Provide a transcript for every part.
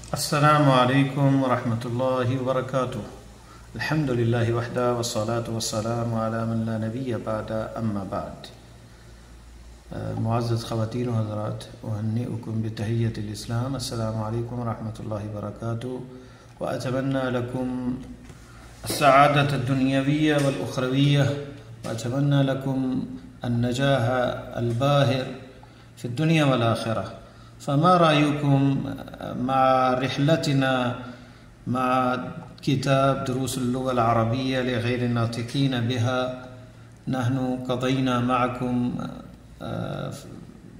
السلام عليكم ورحمة الله وبركاته. الحمد لله وحده والصلاة والسلام على من لا نبي بعد أما بعد. معزز خواتین و حضرات، أهنئكم بتحية الإسلام. السلام عليكم ورحمة الله وبركاته، وأتمنى لكم السعادة الدنيوية والأخروية، وأتمنى لكم النجاح الباهر في الدنيا والآخرة. فما رأيكم مع رحلتنا مع كتاب دروس اللغة العربية لغير الناطقين بها؟ نحن قضينا معكم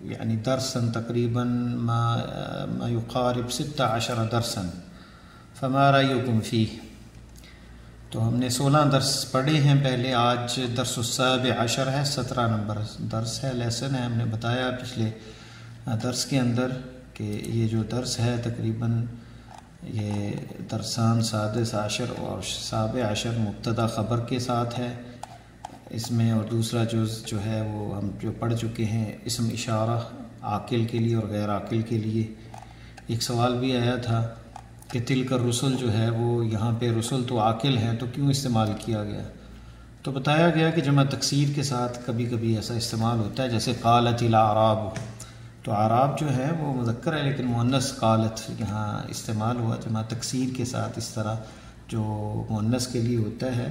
يعني درسا تقريبا ما يقارب 16 درسا، فما رأيكم فيه؟ تو ہم نے 16 درس پڑھے ہیں پہلے. آج درس السابع عشر ہے، 17 نمبر درس ہے، لیسن ہے. ہم نے بتایا پچھلے درس کے اندر کہ یہ جو درس ہے تقریباً یہ درسان سادس عشر اور سابع عشر مبتدا خبر کے ساتھ ہے اس میں، اور دوسرا جز جو ہے وہ ہم جو پڑھ چکے ہیں اسم اشارہ عاقل کے لیے اور غیر عاقل کے لیے. ایک سوال بھی آیا تھا کہ تلک الرسل جو ہے وہ یہاں پہ رسل تو عاقل ہیں تو کیوں استعمال کیا گیا؟ تو بتایا گیا کہ جمع تکسیر کے ساتھ کبھی کبھی ایسا استعمال ہوتا ہے، جیسے قالت الاعراب، تو اعراب جو ہے وہ مذکر ہے لیکن مؤنث قالت یہاں استعمال ہوا جمع تکسیر کے ساتھ. اس طرح جو مؤنث کے لیے ہوتا ہے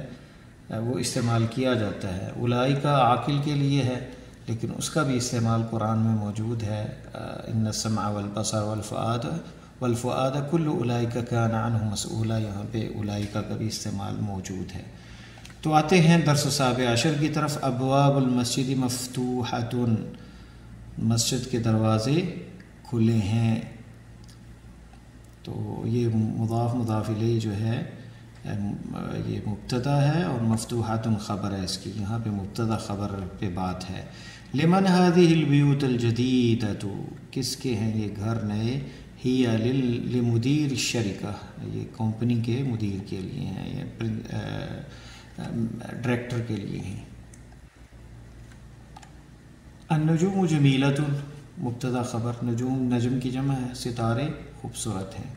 وہ استعمال کیا جاتا ہے. اولئک عاقل کے لیے ہے لیکن اس کا بھی استعمال قرآن میں موجود ہے. ان السمع والبصر والفؤاد کل اولئک کان عنہ مسئولا، یہاں پہ اولئک کا بھی استعمال موجود ہے. تو آتے ہیں درس سابع عشر کی طرف. ابواب المسجد مفتوحۃ، مسجد کے دروازے کھلے ہیں. تو یہ مضاف الیہ جو ہے یہ مبتدا ہے اور مفتوحات خبر ہے اس کی. یہاں پہ مبتدا خبر پہ بات ہے. لمن هذه البیوت الجدیدۃ، کس کے ہیں یہ گھر نئے؟ ہی لمدیر الشرکہ، یہ کمپنی کے مدیر کے لیے ہیں، یہ ڈائریکٹر کے لیے ہیں. النجوم جمیلۃ، مبتدا خبر، نجوم نجم کی جمع ہے، ستارے خوبصورت ہیں.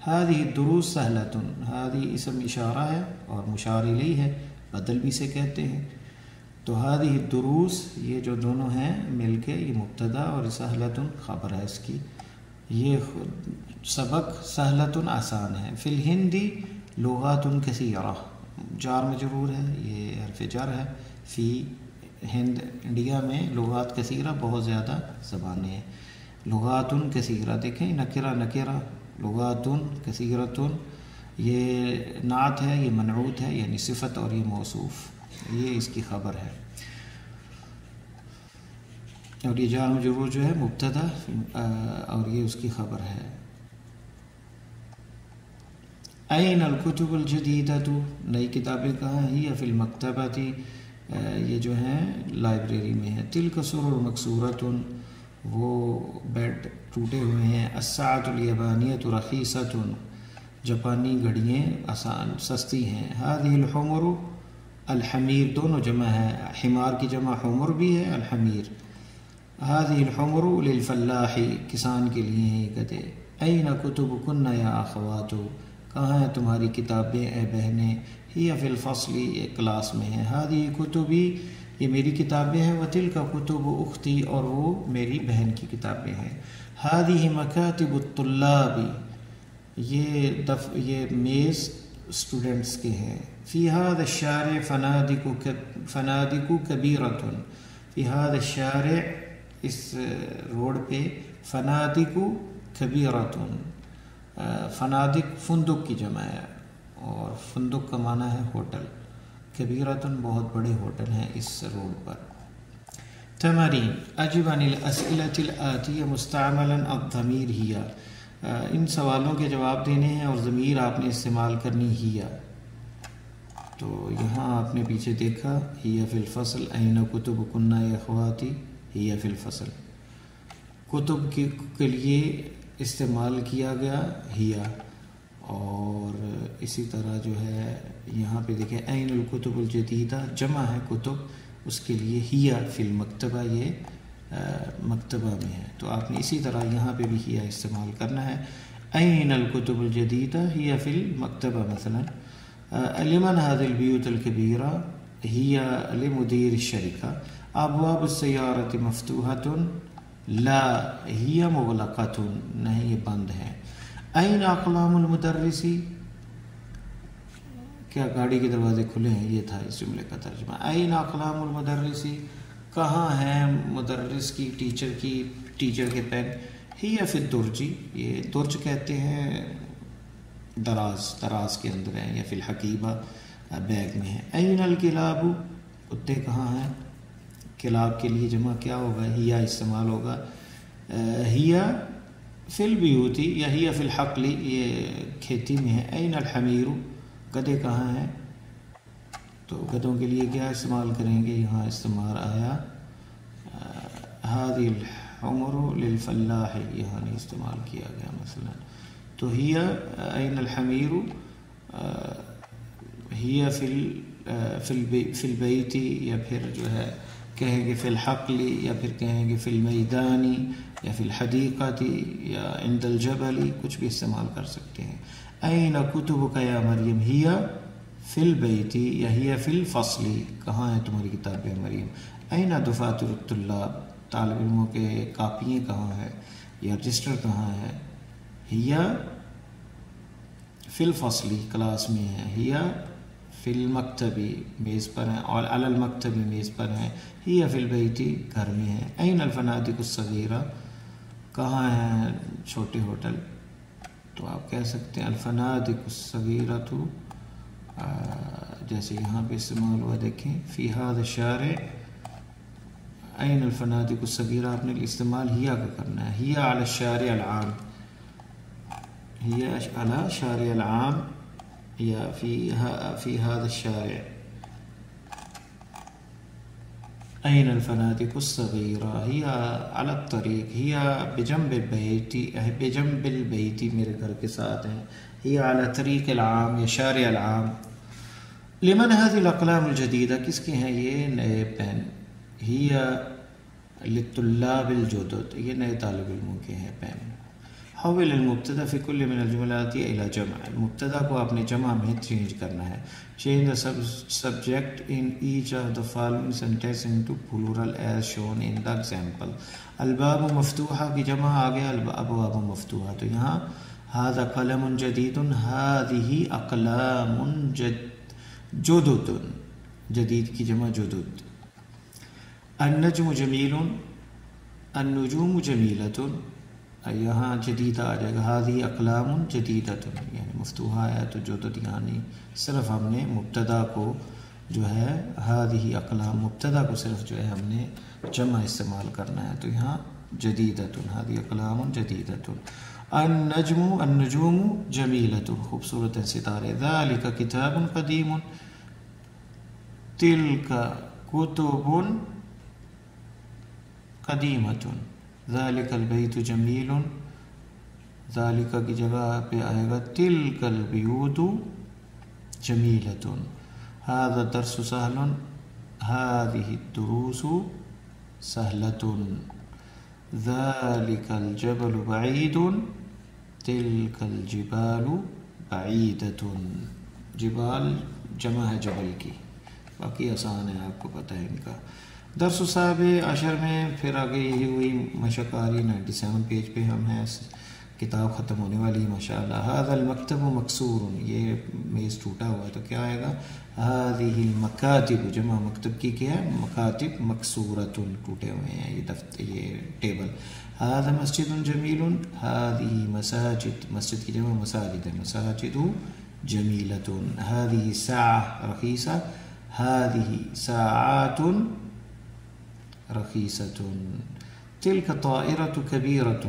هذه الدروس سہلۃ، هذه اسم اشارہ ہے اور مشار الیہ ہے، بدل بھی سے کہتے ہیں. تو هذه الدروس یہ جو دونوں ہیں مل کے یہ مبتدا اور سہلۃ خبر ہے اس کی. یہ سبق سہلۃ آسان ہے. فی الہندی لغات کثیرہ، جار مجرور ہے، یہ حرف جر ہے. فی ہند، انڈیا میں لغات کثیرہ بہت زیادہ زبانیں ہیں. لغات کثیرہ دیکھیں، نکرہ لغات کثیرۃ، یہ نعت ہے، یہ منعوت ہے، یعنی صفت اور یہ موصوف، یہ اس کی خبر ہے. اور یہ جار مجرور جو ہے مبتدا اور یہ اس کی خبر ہے. این الکتب الجدیدۃ، نئی کتابیں کہاں ہیں؟ ہی فی المکتبۃ، یہ جو ہیں لائبریری میں ہے. تلک سرر مکسورۃ، وہ بیڈ ٹوٹے ہوئے ہیں. الساعۃ الیابانیۃ رخیصۃ، جاپانی گھڑیاں آسان سستی ہیں. هذه الحمر الحمیر، دونوں جمع ہے، حمار کی جمع حمر بھی ہے، الحمیر. هذه الحمر للفلاح، کسان کے لیے ہیں یہ گدھے. این کتبکن یا اخوات، کہاں ہیں تمہاری کتابیں اے بہنیں؟ ہی فی الفصل، یہ کلاس میں ہیں. هذه کتبی، یہ میری کتابیں ہیں. وتلک کتب اختی، اور وہ میری بہن کی کتابیں ہیں. هذه مکاتب الطلاب، یہ میز اسٹوڈنٹس کے ہیں. فی هذا الشارع فنادق کبیرۃ، فی هذا الشارع، اس روڈ پہ، فنادق کبیرۃ، فنادق فندق کی جمع ہے اور فندق کا معنی ہے ہوٹل. کبیرۃ، بہت بڑے ہوٹل ہیں اس روڈ پر. تمارین، اجب عن الاسئلۃ الآتیہ مستعملا الضمیر ہی، ان سوالوں کے جواب دینے ہیں اور ضمیر آپ نے استعمال کرنی ہی. تو یہاں آپ نے پیچھے دیکھا ہی فی الفصل، این کتبکن یا اخواتی، ہی فی الفصل، کتب کے لیے استعمال کیا گیا ہی. اور اسی طرح جو ہے یہاں پہ دیکھیں این الکتب الجدیدہ، جمع ہے کتب، اس کے لیے ہی فی المکتبہ، یہ مکتبہ میں ہے. تو آپ نے اسی طرح یہاں پہ بھی ہیا استعمال کرنا ہے. أين الكتب الجديدة؟ هي في المكتبة مثلا. لمن هذه البيوت الكبيرة؟ هي لمدير الشركة. أبواب السيارة مفتوحة؟ لا، هي مغلقة، نہیں بند ہے. أين أقلام المدرس؟ کیا گاڑی کے دروازے کھلے ہیں؟ یہ تھا اس جملے کا ترجمہ. أين أقلام المدرس؟ کہاں ہیں مدرس کی ٹیچر کے پین؟ ہی فی الدرج، یہ درج کہتے ہیں دراز کے اندر ہیں، یا فی الحقیبہ بیگ میں ہے. این الکلاب، کتے کہاں ہیں؟ کلاب کے لیے جمع کیا ہوگا؟ ہیا استعمال ہوگا. ہیا فی البیوت یا ہیا فی الحقل، یہ کھیتی میں ہے. این الحمیر، گدھے کہاں ہیں؟ تو گدھوں کے لیے کیا استعمال کریں گے؟ یہاں استعمال آیا هذه الحمر للفلاح، یہاں نہیں استعمال کیا گیا مثلا. تو ہی این الحمیر، ہی فی البیت، یا پھر جو ہے کہیں گے فی الحقل، یا پھر کہیں گے فی المیدان، یا فی الحدیقۃ، یا عند الجبل، کچھ بھی استعمال کر سکتے ہیں. این کتبک یا مریم؟ ہی فی البیت یا ہی فی الفصل، کہاں ہیں تمہاری کتابیں مریم؟ این دفاتر الطلاب، طالب علموں کے کاپیاں کہاں ہیں یا رجسٹر کہاں ہے؟ ہی فی الفصل، کلاس میں ہے. ہی فی المکتبی، میز پر ہیں. اور علی المکتبی، میز پر ہیں. ہی فی البیت، گھر میں ہے. این الفنادق الصغیرہ، کہاں ہیں چھوٹے ہوٹل؟ تو آپ کہہ سکتے ہیں الفنادق الصغیرہ، تو جیسے یہاں پہ استعمال ہوا دیکھیں فی ھذا الشارع. این الفنادق الصغیرہ، آپ نے استعمال ہیا کا کرنا ہے. ہی علی الشارع العام، ہی علی شارع العام، یا فی ھذا الشارع. این الفنادق الصغیرہ، ہی علی الطریق، ہی بجنب البیت، بجنب البیت، میرے گھر کے ساتھ ہیں. ہی علی طریق العام یا شارع العام. لمن هذه الاقلام الجدیدہ، کس کے ہیں یہ نئے پین؟ ہی للطلاب الجدد، یہ نئے طالب علموں کے ہیں پین. حول المبتدا فی کل من الجملات الی جمع، مبتدا کو اپنے جمع میں چینج کرنا ہے. Change the subject in each of the following sentences into plural as shown in the example. الباب مفتوحہ کی جمع آ گیا الابواب مفتوحہ، تو یہاں هذا قلم جدید، هذه اقلام جدد، جدید کی جمع جدد. النجم جمیل، النجوم جمیلۃ، یہاں جدید آ جائے گا. هذه اقلام جدیدۃ، یعنی مفتوحہ ہے تو جدد یہاں نہیں، صرف ہم نے مبتدا کو جو ہے هذه اقلام، مبتدا کو صرف جو ہے ہم نے جمع استعمال کرنا ہے. تو یہاں جدیدۃ، هذه اقلام جدیدۃ. النجم النجوم جمیلۃ، خوبصورت ستارے. ذلك کتاب قدیم، تلک کتب قدیمۃ. ذلك البیت جمیل، ذالک کی جگہ پہ آئے گا تلک البیوت جمیلۃ. هذا الدرس سهل، هذه الدروس سهلة. ذلك الجبل بعيد، تلك الجبال بعيدة. جبال جمع ہے جبل کی، باقی آسان ہے، آپ کو پتہ ہے ان کا. درس سابع 10 میں پھر آگے یہی ہوئی مشقاری. 97 پیج پہ ہم ہیں، کتاب ختم ہونے والی ماشاءاللہ. هذا المکتب مکسور، یہ میز ٹوٹا ہوا ہے تو کیا آئے گا؟ هذه المکاتب، جمع مکتب کی کیا ہے؟ مکاتب مکسورۃ، ٹوٹے ہوئے ہیں یہ ٹیبل. هذا مسجد جمیل، هذه مساجد، مسجد کی جمع مساجد ہے، مساجد جمیلۃ. هذه ساعة رخیصہ، هذه ساعات رخیصۃ. تلك الطائرة كبيرة،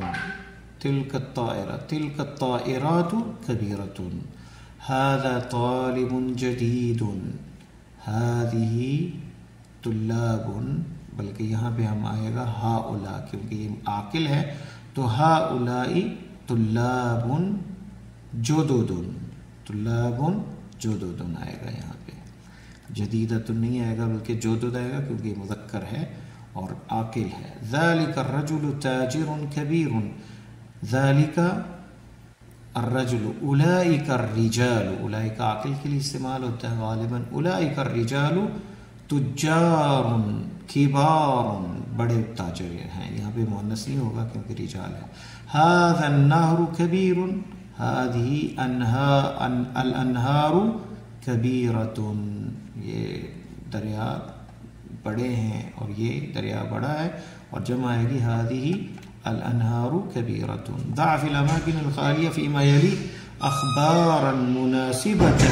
تلك الطائرة، تلك الطائرات كبيرة. هذا طالب جديد، هذه طلاب، بلکہ یہاں پہ ہم آئے گا هؤلاء، کیونکہ یہ عاقل ہے تو هؤلاء طلاب جدد، طلاب جدد آئے گا. یہاں پہ جدیدۃ نہیں آئے گا بلکہ جدد آئے گا، کیونکہ یہ مذکر ہے اور عاقل ہے. ذلك الرجل تاجر كبير، ذلك الرجل اولئک الرجال، اولئک عقل کے لیے استعمال ہوتا ہے غالباً، اولئک الرجال تجار کبار، بڑے تاجر ہیں، یہاں پہ مؤنث نہیں ہوگا کیونکہ رجال ہے. هذا النهر كبير، هذه الانہار کبیرۃ، یہ دریا بڑے ہیں اور یہ دریا بڑا ہے، اور جمع آئے گی هذه الانہار کبیرۃ. ضع في الاماکن الخالیہ فيما یلی اخبارا مناسبۃ،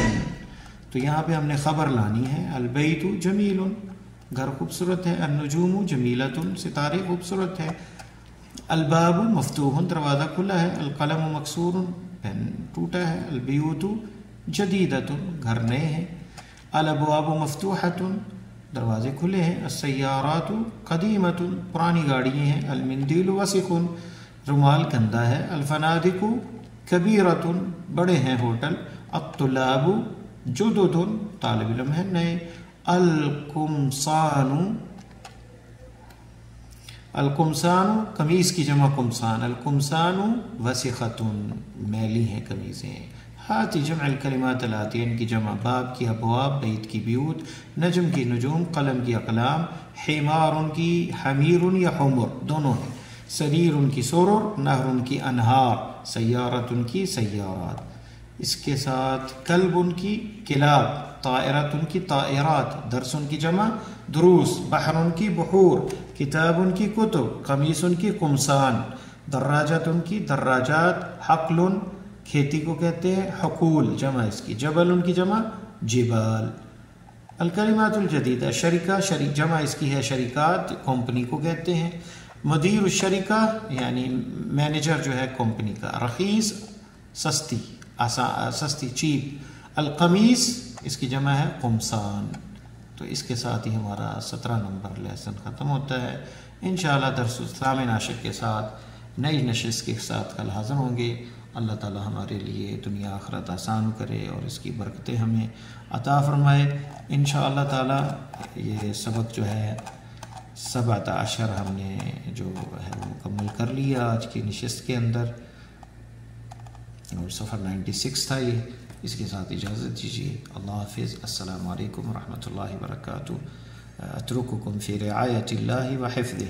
تو یہاں پہ ہم نے خبر لانی ہے. البیت جمیل، گھر خوبصورت ہے. النجوم جمیلۃ، ستارے خوبصورت ہے. الباب مفتوح، دروازہ کھلا ہے. القلم مکسور، پین ٹوٹا ہے. البیوت جدیدۃ، گھر نئے ہیں. الابواب مفتوحۃ، دروازے کھلے ہیں. السیارات قدیمۃ، پرانی گاڑیاں ہیں. المندیل وسخ، رومال گندا ہے. الفنادق کبیرۃ، بڑے ہیں ہوٹل. الطلاب جدد، طالب علم ہیں نئے. القمصان قمیص کی جمع قمصان. القمصان وسخۃ، میلی ہیں قمیصیں. ہاتی جمع الکلمات الاتیہ، ان کی جمع. باب کی ابواب، بیت کی بیوت. نجم کی نجوم، قلم کی اقلام. حمار ان کی حمیر یا حمر دونوں ہیں. سریر ان کی سرر. نہر ان کی انہار. سیارت ان کی سیارات. اس کے ساتھ کلب ان کی کلاب. طائرات ان کی طائرات. درس ان کی جمع دروس. بحر ان کی بحور. کتاب ان کی کتب. قمیص ان کی قمصان. دراجات ان کی دراجات. حقل کھیتی کو کہتے ہیں حقول، جمع اس کی. جبل ان کی جمع جبال. الکلمات الجدیدہ، شریکہ شریک جمع اس کی ہے شریکات، کمپنی کو کہتے ہیں. مدیر الشریکہ یعنی مینیجر جو ہے کمپنی کا. رخیص سستی، سستی چیپ. القمیص اس کی جمع ہے قمصان. تو اس کے ساتھ ہی ہمارا 17 نمبر لیسن ختم ہوتا ہے. انشاءاللہ درس الثامن عشر کے ساتھ نئی نشست کے ساتھ کل حاضر ہوں گے. اللہ تعالی ہمارے لیے دنیا آخرت آسان کرے اور اس کی برکتیں ہمیں عطا فرمائے. انشاءاللہ تعالی یہ سبق جو ہے 17 ہم نے جو ہے وہ مکمل کر لیا آج کی نشست کے اندر، اور صفحہ 96 تھا یہ. اس کے ساتھ اجازت دیجیے. اللہ حافظ. السلام علیکم ورحمۃ اللہ وبرکاتہ. اترککم فی رعایت اللہ و حفظہ.